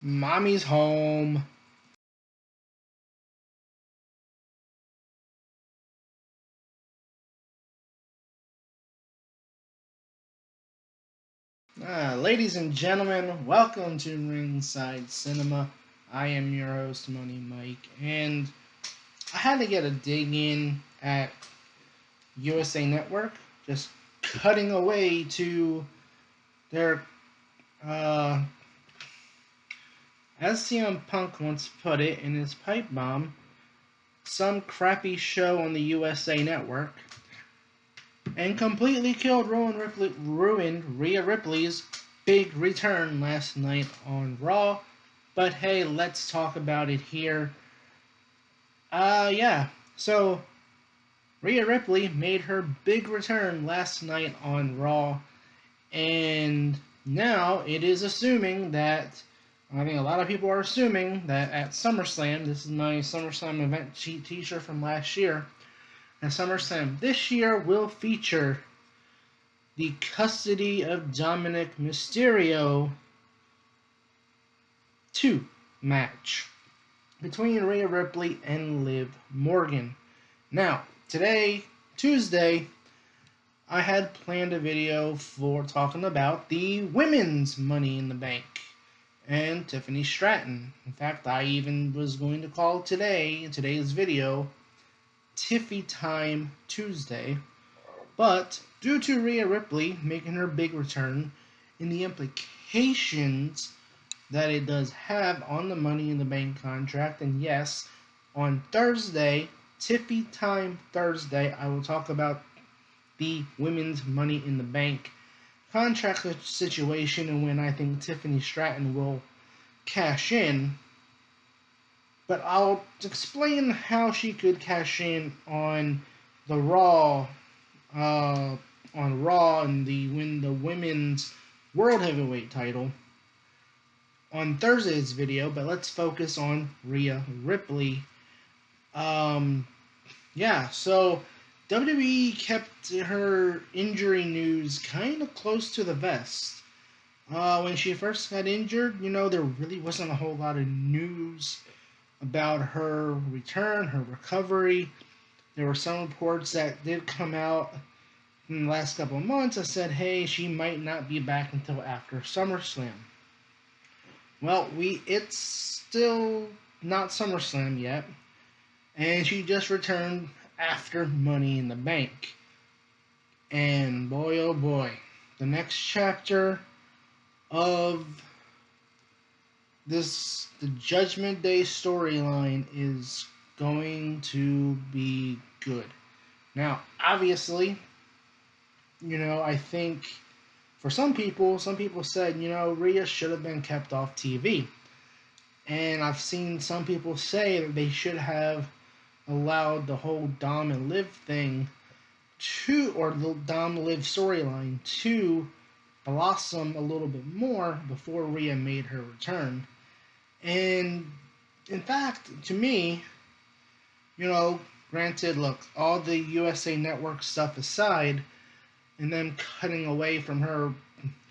Mommy's home. Ladies and gentlemen, welcome to Ringside Cinema. I am your host, Money Mike, and I had to get a dig in at USA Network, just cutting away to their, uh, as CM Punk once put it in his pipe bomb, some crappy show on the USA Network, and completely killed ruined Rhea Ripley's big return last night on Raw. But hey, let's talk about it here. Yeah. So Rhea Ripley made her big return last night on Raw, and now it is assuming that I think a lot of people are assuming that at SummerSlam, this is my SummerSlam event sheet T-shirt from last year. At SummerSlam this year will feature the custody of Dominik Mysterio 2 match between Rhea Ripley and Liv Morgan. Now, today, Tuesday, I had planned a video for talking about the women's Money in the Bank and Tiffany Stratton. In fact, I even was going to call today's video, Tiffy Time Tuesday. But due to Rhea Ripley making her big return and the implications that it does have on the Money in the Bank contract, and yes, on Thursday, Tiffy Time Thursday, I will talk about the women's Money in the Bank contract situation and when I think Tiffany Stratton will cash in. But I'll explain how she could cash in on the Raw and win the women's World Heavyweight title on Thursday's video, but let's focus on Rhea Ripley. So WWE kept her injury news kind of close to the vest. When she first got injured, there really wasn't a whole lot of news about her return, her recovery. There were some reports that did come out in the last couple of months that said, hey, she might not be back until after SummerSlam. Well, it's still not SummerSlam yet, and she just returned after Money in the Bank. And boy, oh boy, the next chapter of the Judgment Day storyline is going to be good. Now, obviously, I think for some people said, Rhea should have been kept off TV. And I've seen some people say that they should have allowed the whole Dom and Liv thing or the Dom Liv storyline to blossom a little bit more before Rhea made her return. And in fact, to me, granted, look, all the USA Network stuff aside, and then cutting away from her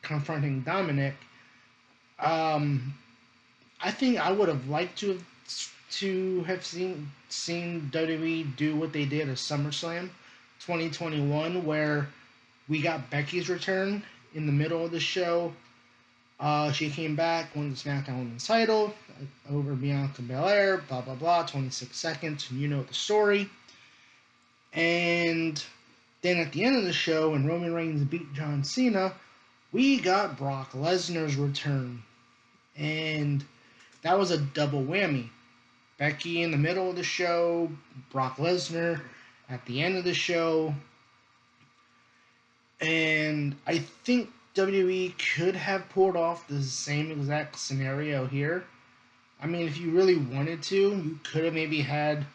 confronting Dominik, I think I would have liked to have seen WWE do what they did at SummerSlam 2021, where we got Becky's return in the middle of the show. She came back, won the SmackDown Women's title over Bianca Belair, blah, blah, blah, 26 seconds, you know the story. And then at the end of the show, when Roman Reigns beat John Cena, we got Brock Lesnar's return. And that was a double whammy. Becky in the middle of the show, Brock Lesnar at the end of the show. And I think WWE could have pulled off the same exact scenario here. I mean, if you really wanted to, you could have maybe had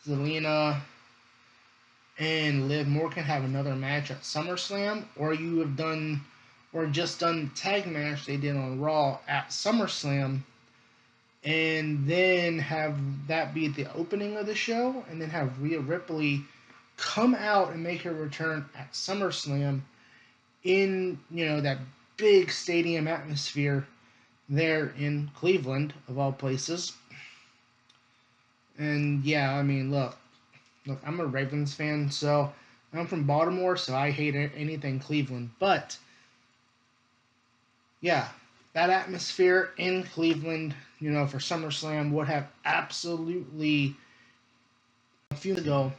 Zelina and Liv Morgan have another match at SummerSlam, or just done the tag match they did on Raw at SummerSlam, and then have that be the opening of the show, and then have Rhea Ripley come out and make her return at SummerSlam in, that big stadium atmosphere there in Cleveland, of all places. And yeah, I mean, look, I'm a Ravens fan, so I'm from Baltimore, so I hate anything Cleveland. But yeah, that atmosphere in Cleveland, for SummerSlam would have absolutely. A few months ago,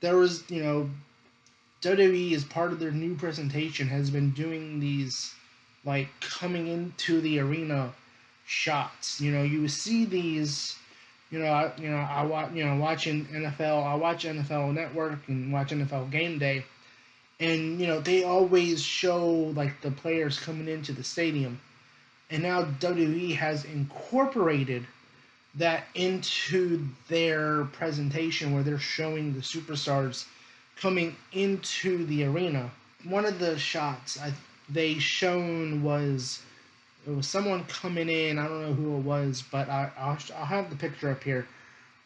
there was, WWE as part of their new presentation has been doing these like coming into the arena shots. You see these. I watch. Watching NFL. I watch NFL Network and watch NFL Game Day, and they always show like the players coming into the stadium, and now WWE has incorporated that into their presentation where they're showing the superstars coming into the arena. One of the shots they shown was it was someone coming in. I don't know who it was, but I'll have the picture up here.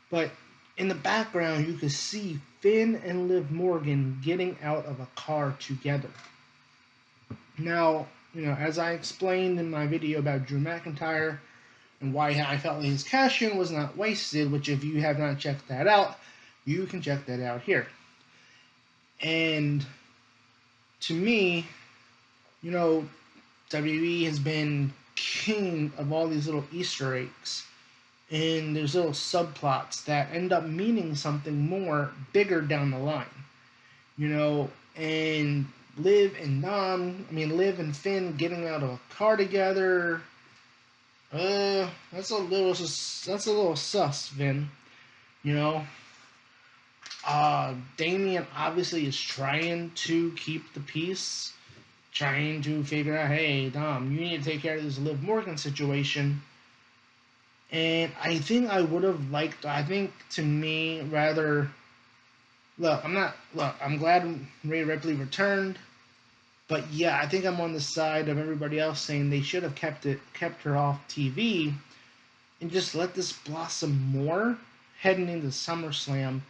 But in the background, you could see Finn and Liv Morgan getting out of a car together. Now, as I explained in my video about Drew McIntyre and why I felt his cash-in was not wasted, which if you have not checked that out, you can check that out here. And to me, WWE has been king of all these little Easter eggs and there's little subplots that end up meaning something more bigger down the line. And Liv and Finn getting out of a car together. That's a little sus, Vin. You know, Damian obviously is trying to keep the peace, trying to figure out, hey, Dom, you need to take care of this Liv Morgan situation. And I think I would have liked. I think to me, rather. I'm glad Rhea Ripley returned. But yeah, I think I'm on the side of everybody else saying they should have kept her off TV and just let this blossom more heading into SummerSlam,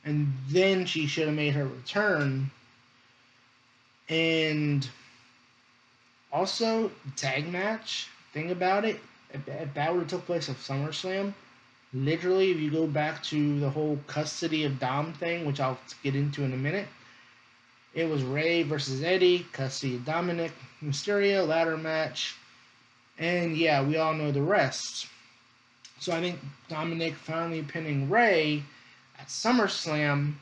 and then she should have made her return. And also, tag match, thing about it, if that would have took place at SummerSlam, literally, if you go back to the whole custody of Dom thing, which I'll get into in a minute, it was Rey versus Eddie, custody of Dominik Mysterio, ladder match, and yeah, we all know the rest. So I think Dominik finally pinning Rey at SummerSlam,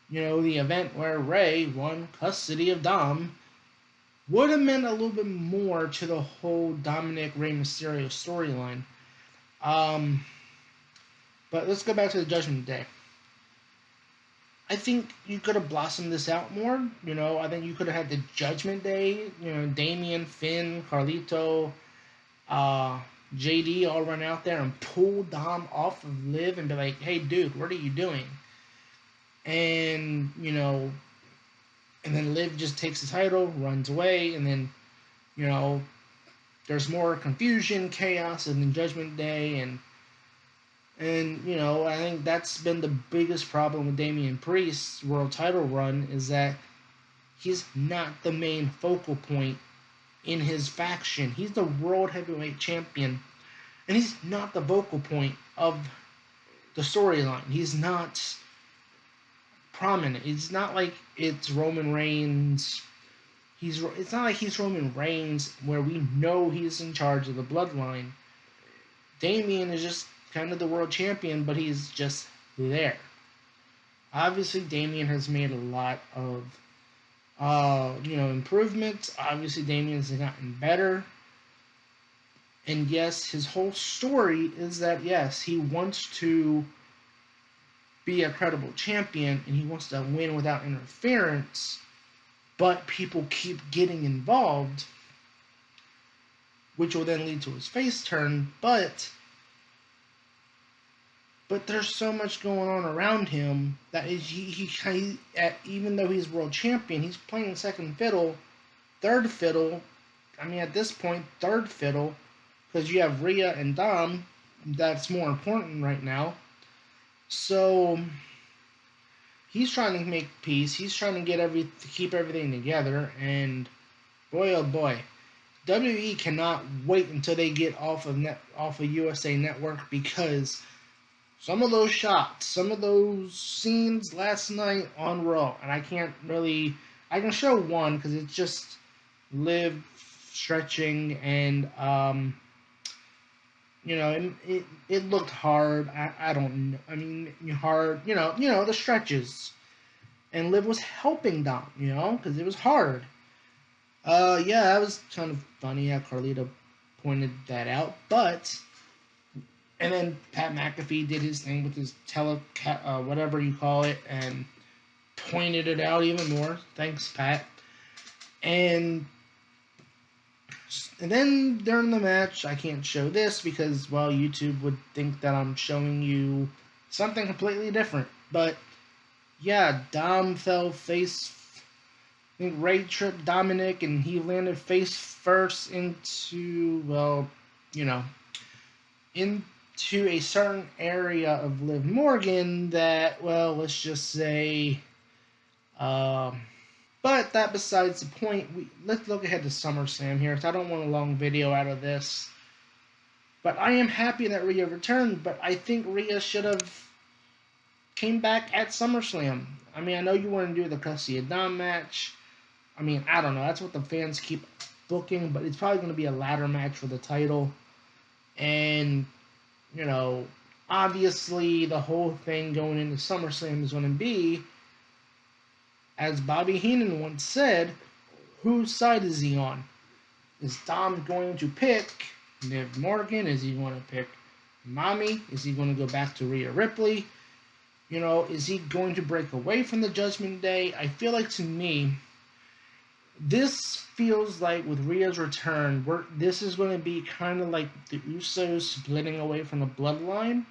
the event where Rey won custody of Dom, would have meant a little bit more to the whole Dominik Rey Mysterio storyline. But let's go back to the Judgment Day. I think you could have blossomed this out more. I think you could have had the Judgment Day, Damian, Finn, Carlito, JD all run out there and pull Dom off of Liv and be like, hey, dude, what are you doing? And, and then Liv just takes the title, runs away, and then, there's more confusion, chaos in the Judgment Day, and I think that's been the biggest problem with Damian Priest's world title run is that he's not the main focal point in his faction. He's the world heavyweight champion, and he's not the focal point of the storyline. He's not prominent. It's not like it's Roman Reigns. It's not like he's Roman Reigns where we know he's in charge of the bloodline. Damian is just kind of the world champion, but he's just there. Obviously, Damian has made a lot of, improvements. Obviously, Damian's gotten better. And yes, his whole story is that, yes, he wants to be a credible champion and he wants to win without interference, but people keep getting involved, which will then lead to his face turn, but there's so much going on around him that even though he's world champion, he's playing second fiddle, third fiddle. I mean, at this point, third fiddle, because you have Rhea and Dom. That's more important right now. So he's trying to make peace. He's trying to keep everything together. And boy, oh boy, WWE cannot wait until they get off of USA Network, because some of those shots, some of those scenes last night on Raw, and I can show one because it's just Liv stretching, and it looked hard. I don't know. I mean, hard. The stretches, and Liv was helping Dom. Because it was hard. Yeah, that was kind of funny how Carlito pointed that out, but. And then Pat McAfee did his thing with his whatever you call it, and pointed it out even more. Thanks, Pat. And then during the match, I can't show this because, well, YouTube would think that I'm showing you something completely different. But yeah, Dom fell face. I think Ray tripped Dominik, and he landed face first into, well, into a certain area of Liv Morgan that, well, let's just say, but that besides the point. Let's look ahead to SummerSlam here, because I don't want a long video out of this. But I am happy that Rhea returned, but I think Rhea should have came back at SummerSlam. I mean, I know you want to do the Custody of Dom match. I mean, I don't know. That's what the fans keep booking, but it's probably going to be a ladder match for the title. And, obviously the whole thing going into SummerSlam is going to be, as Bobby Heenan once said, whose side is he on? Is Dom going to pick Liv Morgan? Is he going to pick Mami? Is he going to go back to Rhea Ripley? Is he going to break away from the Judgment Day? I feel like, to me, this feels like with Rhea's return, this is going to be kind of like the Usos splitting away from the Bloodline,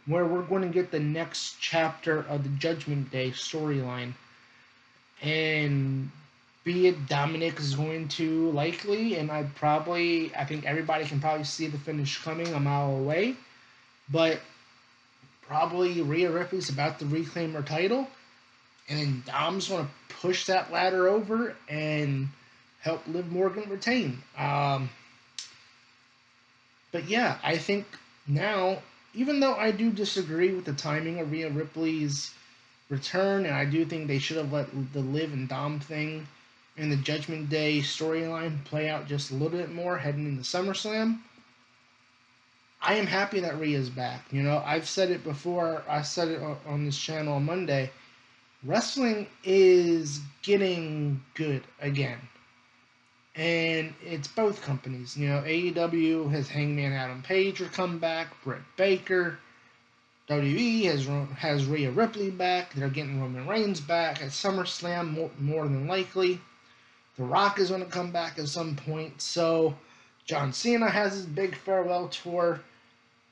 where we're going to get the next chapter of the Judgment Day storyline. And be it Dominik is going to likely, and I think everybody can probably see the finish coming a mile away, but probably Rhea Ripley's about to reclaim her title, and then Dom's going to push that ladder over and help Liv Morgan retain. But yeah, I think now, even though I do disagree with the timing of Rhea Ripley's return, and I do think they should have let the Liv and Dom thing and the Judgment Day storyline play out just a little bit more heading into SummerSlam, I am happy that Rhea's back. I've said it before. I said it on this channel on Monday. Wrestling is getting good again. And it's both companies. AEW has Hangman Adam Page come back, Britt Baker. WWE has Rhea Ripley back. They're getting Roman Reigns back at SummerSlam, more than likely. The Rock is going to come back at some point. So John Cena has his big farewell tour.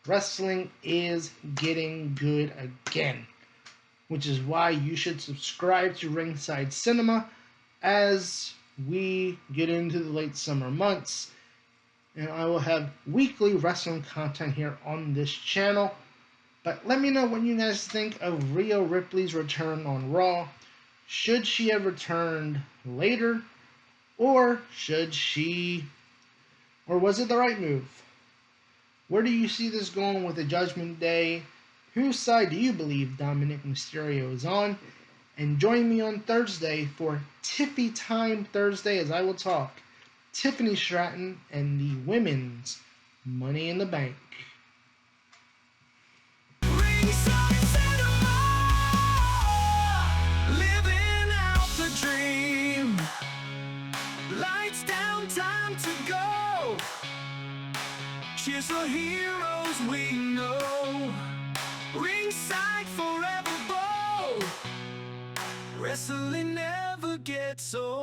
Wrestling is getting good again, which is why you should subscribe to Ringside Cinema as we get into the late summer months. And I will have weekly wrestling content here on this channel. But let me know what you guys think of Rhea Ripley's return on Raw. Should she have returned later? Or was it the right move? Where do you see this going with the Judgment Day? Whose side do you believe Dominik Mysterio is on? And join me on Thursday for Tiffy Time Thursday, as I will talk Tiffany Stratton and the women's Money in the Bank. Living out the dream. Lights down, time to go. Cheers for heroes we know. Ringside forever bold. Wrestling never gets old.